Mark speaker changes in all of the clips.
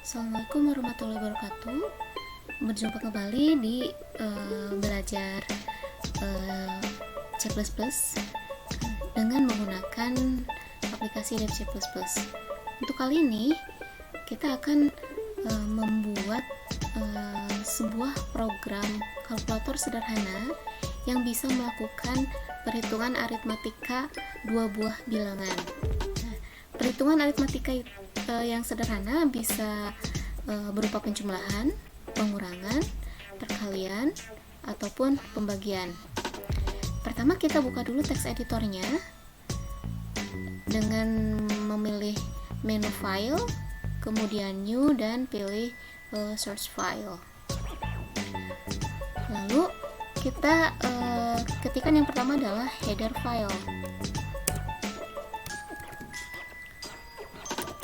Speaker 1: Assalamualaikum warahmatullahi wabarakatuh. Berjumpa kembali di belajar C++ dengan menggunakan aplikasi Dev C++. Untuk kali ini kita akan membuat sebuah program kalkulator sederhana yang bisa melakukan perhitungan aritmatika dua buah bilangan. Perhitungan aritmatika yang sederhana bisa berupa penjumlahan, pengurangan, perkalian, ataupun pembagian. Pertama kita buka dulu teks editornya dengan memilih menu file, kemudian new dan pilih source file. Lalu kita ketikkan yang pertama adalah header file.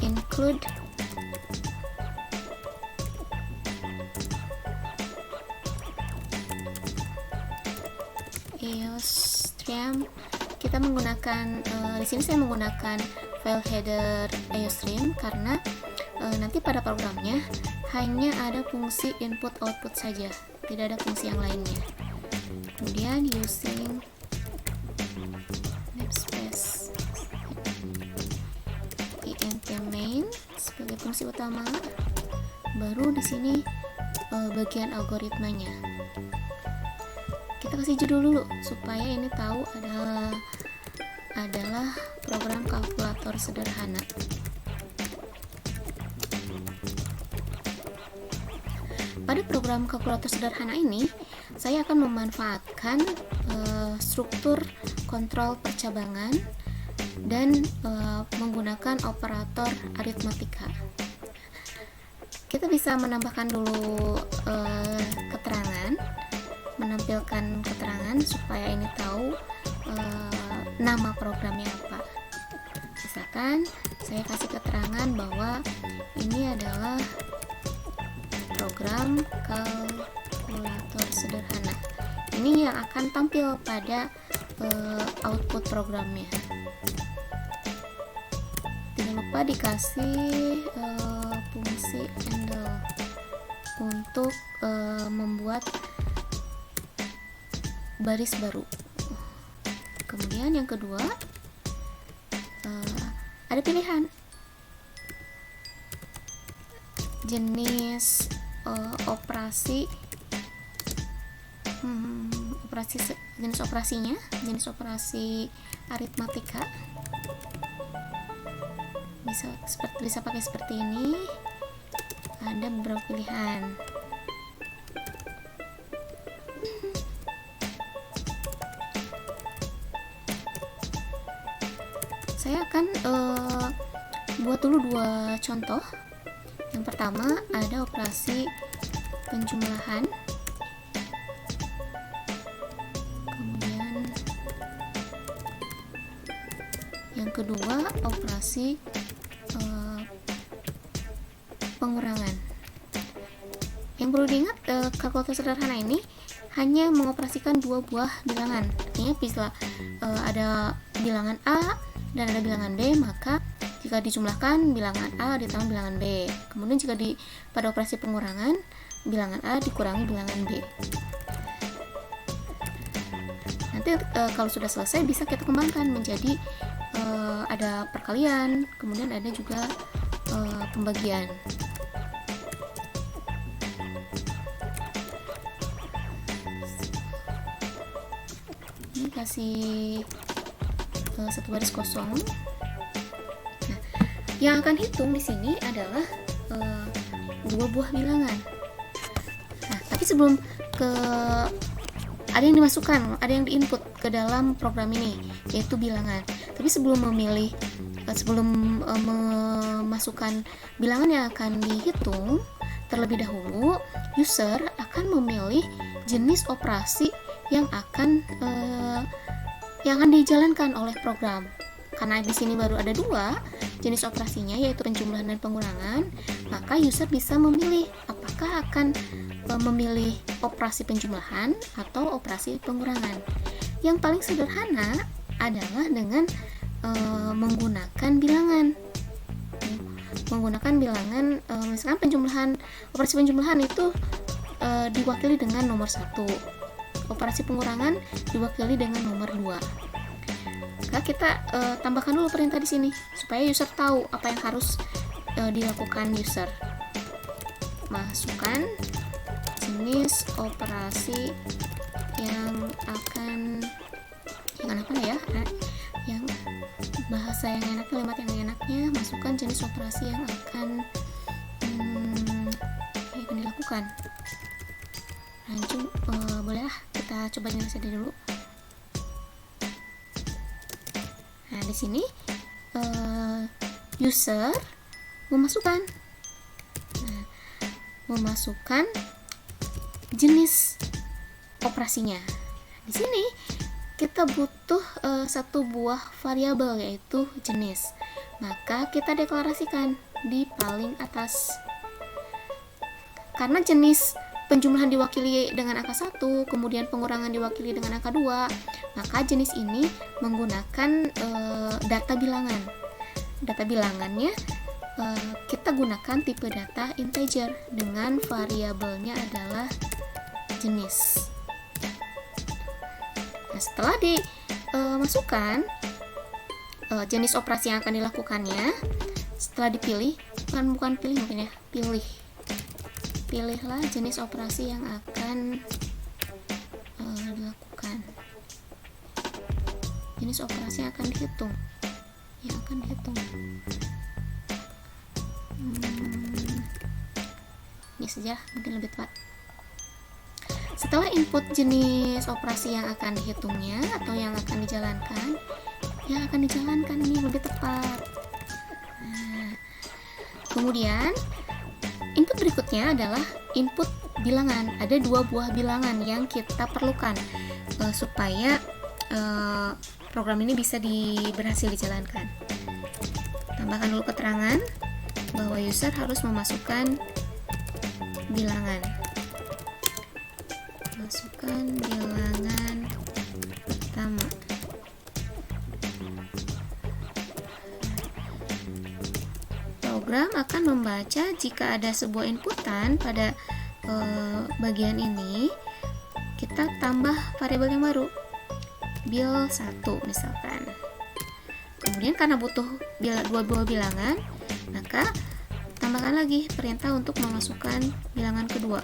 Speaker 1: Include Eostream. Kita menggunakan di sini saya menggunakan file header Eostream karena nanti pada programnya hanya ada fungsi input output saja, tidak ada fungsi yang lainnya. Kemudian using namespace int main sebagai fungsi utama, baru di sini bagian algoritmanya. Kita kasih judul dulu supaya ini tahu adalah program kalkulator sederhana. Pada program kalkulator sederhana ini, saya akan memanfaatkan struktur kontrol percabangan dan menggunakan operator aritmatika. Kita bisa menambahkan dulu keterangan, menampilkan keterangan supaya ini tahu nama programnya apa. Misalkan saya kasih keterangan bahwa ini adalah program kalkulator sederhana. Ini yang akan tampil pada output programnya. Jangan lupa dikasih fungsi handle untuk membuat baris baru. Kemudian yang kedua ada pilihan jenis operasi, jenis operasinya, jenis operasi aritmatika. Bisa pakai seperti ini. Ada beberapa pilihan. Saya akan buat dulu dua contoh. Yang pertama ada operasi penjumlahan, kemudian yang kedua operasi pengurangan. Yang perlu diingat, kalkulator sederhana ini hanya mengoperasikan dua buah bilangan. Artinya bisa ada bilangan A dan ada bilangan B, maka jika dijumlahkan bilangan A ditambah bilangan B. Kemudian jika pada operasi pengurangan, bilangan A dikurangi bilangan B. Nanti kalau sudah selesai bisa kita kembangkan menjadi ada perkalian, kemudian ada juga pembagian. Ini kasih satu baris kosong. Nah, yang akan hitung di sini adalah dua buah bilangan. Nah, tapi sebelum ada yang dimasukkan, ada yang diinput ke dalam program ini, yaitu bilangan. Tapi sebelum memasukkan bilangan yang akan dihitung, terlebih dahulu user akan memilih jenis operasi yang akan dijalankan oleh program. Karena di sini baru ada dua jenis operasinya, yaitu penjumlahan dan pengurangan, maka user bisa memilih apakah akan memilih operasi penjumlahan atau operasi pengurangan. Yang paling sederhana adalah dengan menggunakan bilangan. menggunakan bilangan misalkan operasi penjumlahan itu diwakili dengan nomor 1, operasi pengurangan diwakili dengan nomor 2. Maka kita tambahkan dulu perintah di sini supaya user tahu apa yang harus dilakukan user. Masukkan jenis operasi yang akan apa ya? Yang bahasa yang enak, kalimat yang enaknya, masukkan jenis operasi yang akan dilakukan. Lanjut, boleh lah kita coba nyelesain dulu. Nah, di sini user memasukkan jenis operasinya. Di sini kita butuh satu buah variabel yaitu jenis. Maka kita deklarasikan di paling atas. Karena jenis penjumlahan diwakili dengan angka 1, kemudian pengurangan diwakili dengan angka 2, maka jenis ini menggunakan data bilangan. Data bilangannya kita gunakan tipe data integer dengan variabelnya adalah jenis. Nah, setelah dimasukkan jenis operasi yang akan dilakukannya, setelah dipilih, bukan pilih mungkin ya, pilihlah jenis operasi yang akan dilakukan. Jenis operasi yang akan dihitung. Ini saja mungkin lebih tepat. Setelah input jenis operasi yang akan dihitungnya atau yang akan dijalankan ini lebih tepat. Nah, kemudian input berikutnya adalah input bilangan. Ada 2 buah bilangan yang kita perlukan supaya program ini bisa berhasil dijalankan. Tambahkan dulu keterangan bahwa user harus memasukkan bilangan. Masukkan bilangan pertama. Program akan membaca jika ada sebuah inputan pada bagian ini, kita tambah variabel yang baru, bil 1 misalkan. Kemudian karena butuh 2 buah bilangan, maka tambahkan lagi perintah untuk memasukkan bilangan kedua.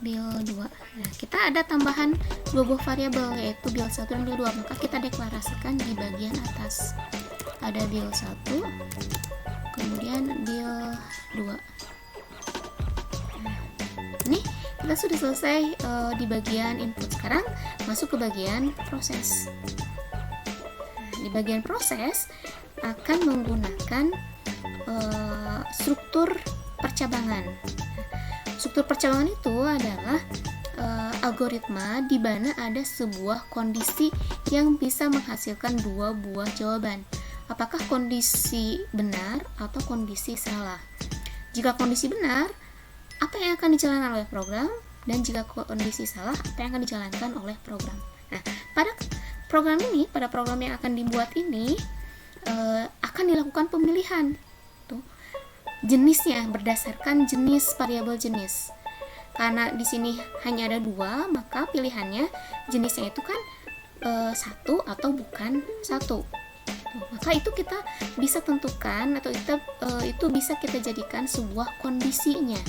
Speaker 1: Bil 2. Nah, kita ada tambahan 2 buah variabel yaitu bil 1 dan bil 2, maka kita deklarasikan di bagian atas. Ada bil 1, kemudian bil 2. Nah, ini kita sudah selesai di bagian input. Sekarang masuk ke bagian proses. Nah, di bagian proses akan menggunakan struktur percabangan. Struktur percabangan itu adalah algoritma di mana ada sebuah kondisi yang bisa menghasilkan 2 buah jawaban. Apakah kondisi benar atau kondisi salah? Jika kondisi benar, apa yang akan dijalankan oleh program? Dan jika kondisi salah, apa yang akan dijalankan oleh program? Nah, pada program yang akan dibuat ini akan dilakukan pemilihan jenisnya berdasarkan jenis variabel jenis. Karena di sini hanya ada 2, maka pilihannya jenisnya itu kan 1 atau bukan 1. Maka itu kita bisa tentukan atau itu bisa kita jadikan sebuah kondisinya.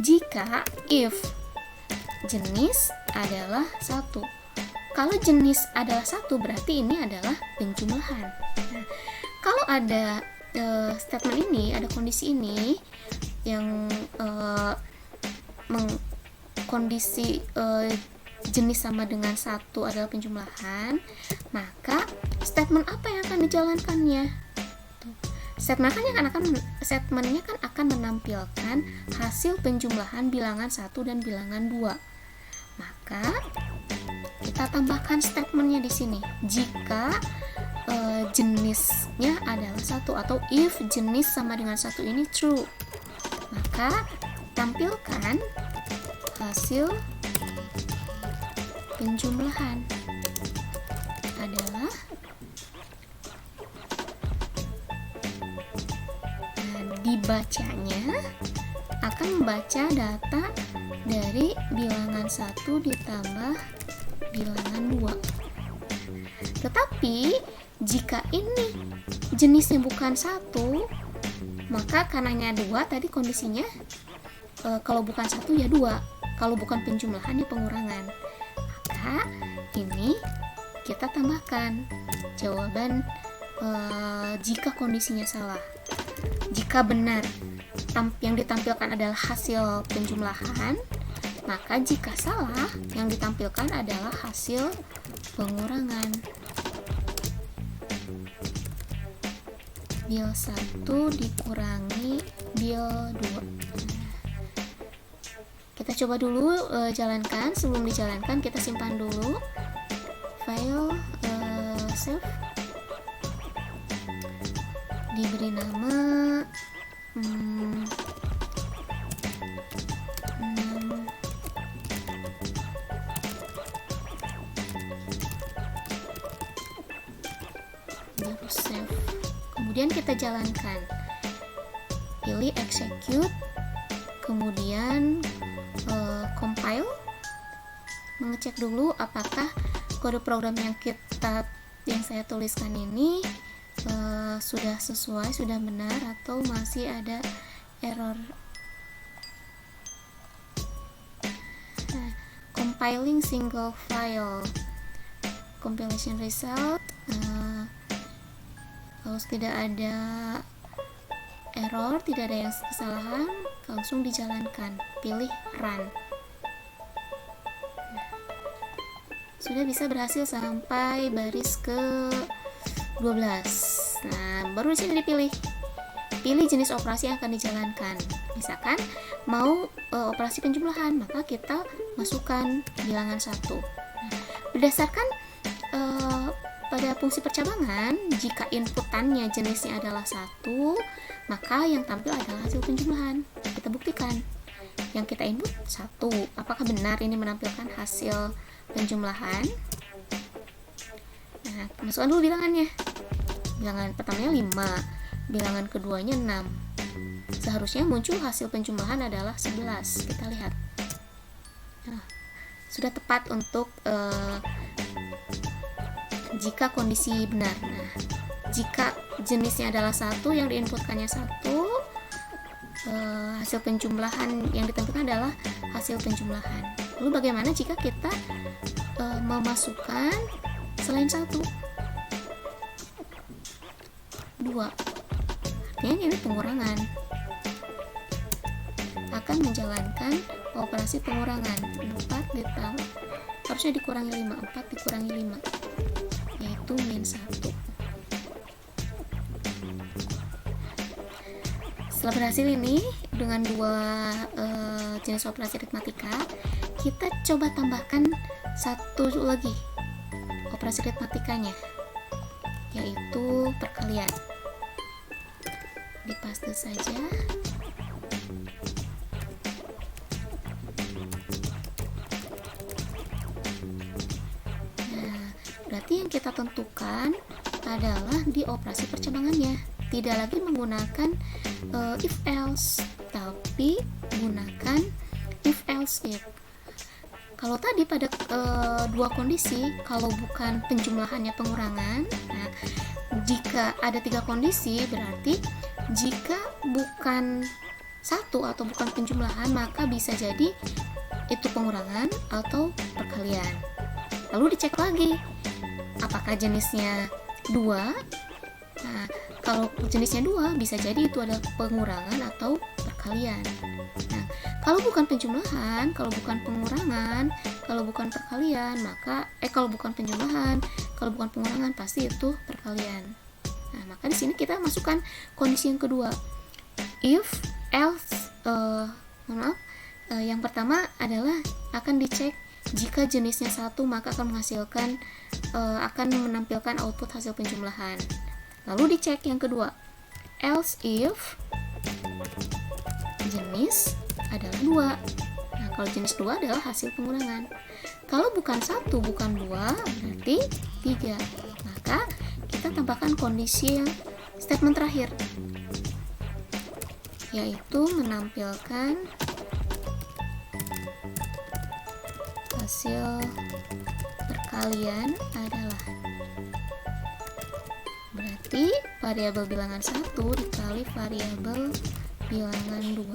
Speaker 1: Jika if jenis adalah 1. Kalau jenis adalah 1 berarti ini adalah penjumlahan. Nah, kalau ada statement ini, ada kondisi ini yang kondisi jenis sama dengan 1 adalah penjumlahan, maka statement apa yang akan dijalankannya? Statementnya kan akan menampilkan hasil penjumlahan bilangan 1 dan bilangan 2. Maka kita tambahkan statementnya di sini. Jika jenis jenisnya adalah 1, atau if jenis sama dengan 1 ini true, maka tampilkan hasil penjumlahan adalah dibacanya akan membaca data dari bilangan 1 ditambah bilangan 2. Tetapi jika ini jenisnya bukan 1, maka karenanya 2 tadi kondisinya kalau bukan 1 ya 2, kalau bukan penjumlahan ya pengurangan. Maka ini kita tambahkan jawaban jika kondisinya salah. Jika benar yang ditampilkan adalah hasil penjumlahan, maka jika salah yang ditampilkan adalah hasil pengurangan. Bil 1 dikurangi bil 2. Kita coba dulu jalankan. Sebelum dijalankan kita simpan dulu file, save, diberi nama terus save. Kemudian kita jalankan, pilih execute, kemudian compile, mengecek dulu apakah kode program yang saya tuliskan ini sudah sesuai, sudah benar, atau masih ada error. Compiling single file, compilation result, kalau tidak ada error, tidak ada yang kesalahan, langsung dijalankan, pilih run. Sudah bisa berhasil sampai baris ke 12. Nah, baru di sini pilih jenis operasi yang akan dijalankan. Misalkan mau operasi penjumlahan, maka kita masukkan bilangan 1. Nah, berdasarkan pada fungsi percabangan, jika inputannya jenisnya adalah 1, maka yang tampil adalah hasil penjumlahan. Kita buktikan. Yang kita input 1, apakah benar ini menampilkan hasil penjumlahan? Nah, masukkan dulu bilangannya. Bilangan pertamanya 5, bilangan keduanya 6. Seharusnya muncul hasil penjumlahan adalah 11. Kita lihat. Nah, sudah tepat untuk jika kondisi benar. Nah, jika jenisnya adalah 1, yang diinputkannya 1, hasil penjumlahan yang ditampilkan adalah hasil penjumlahan. Lalu bagaimana jika kita memasukkan selain 1? 2. Artinya ini pengurangan. Akan menjalankan operasi pengurangan. 4 ditambah, harusnya dikurangi 5. 4 dikurangi 5, yaitu -1. Setelah berhasil ini dengan 2 jenis operasi aritmatika, kita coba tambahkan satu lagi operasi aritmatikanya, yaitu perkalian. Dipaste saja. Nah, berarti yang kita tentukan adalah di operasi percabangannya, tidak lagi menggunakan if else, tapi gunakan if else if. Kalau tadi pada 2 kondisi, kalau bukan penjumlahannya pengurangan. Nah, jika ada 3 kondisi, berarti jika bukan 1 atau bukan penjumlahan, maka bisa jadi itu pengurangan atau perkalian. Lalu dicek lagi, apakah jenisnya 2? Nah, kalau jenisnya 2, bisa jadi itu adalah pengurangan atau perkalian. Nah, kalau bukan penjumlahan, kalau bukan pengurangan, kalau bukan perkalian, maka kalau bukan penjumlahan, kalau bukan pengurangan, pasti itu perkalian. Nah, maka di sini kita masukkan kondisi yang kedua. If, else, yang pertama adalah akan dicek jika jenisnya 1, maka akan menghasilkan akan menampilkan output hasil penjumlahan. Lalu dicek yang kedua, else if jenis adalah 2. Nah, kalau jenis 2 adalah hasil pengurangan. Kalau bukan 1, bukan 2, berarti 3. Maka kita tambahkan kondisi yang statement terakhir, yaitu menampilkan hasil perkalian adalah, berarti variabel bilangan 1 dikali variabel bilangan 2.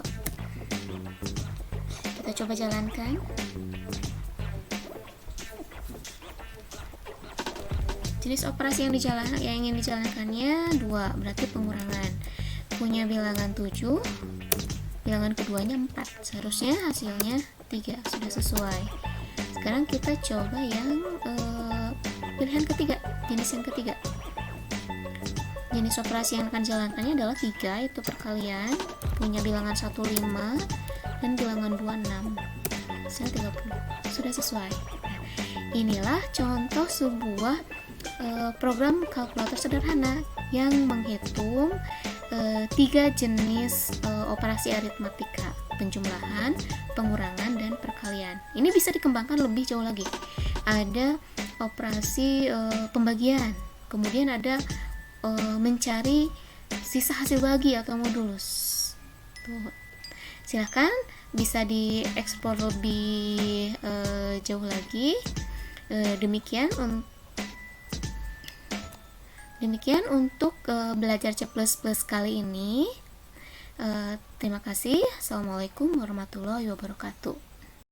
Speaker 1: Kita coba jalankan. Jenis operasi yang ingin dijalankannya 2, berarti pengurangan. Punya bilangan 7, bilangan keduanya 4, seharusnya hasilnya 3, sudah sesuai. Sekarang kita coba yang pilihan ketiga, jenis yang ketiga. Jenis operasi yang akan dijalankannya adalah 3, itu perkalian. Punya bilangan 1 5 dan bilangan 2 6, hasilnya 30, sudah sesuai. Nah, inilah contoh sebuah program kalkulator sederhana yang menghitung 3 jenis operasi aritmatika, penjumlahan, pengurangan, dan perkalian. Ini bisa dikembangkan lebih jauh lagi. Ada operasi pembagian, kemudian ada mencari sisa hasil bagi atau modulus. Tuh. Silahkan bisa dieksplor lebih jauh lagi. Demikian untuk belajar C++ kali ini. Terima kasih. Assalamualaikum warahmatullahi wabarakatuh.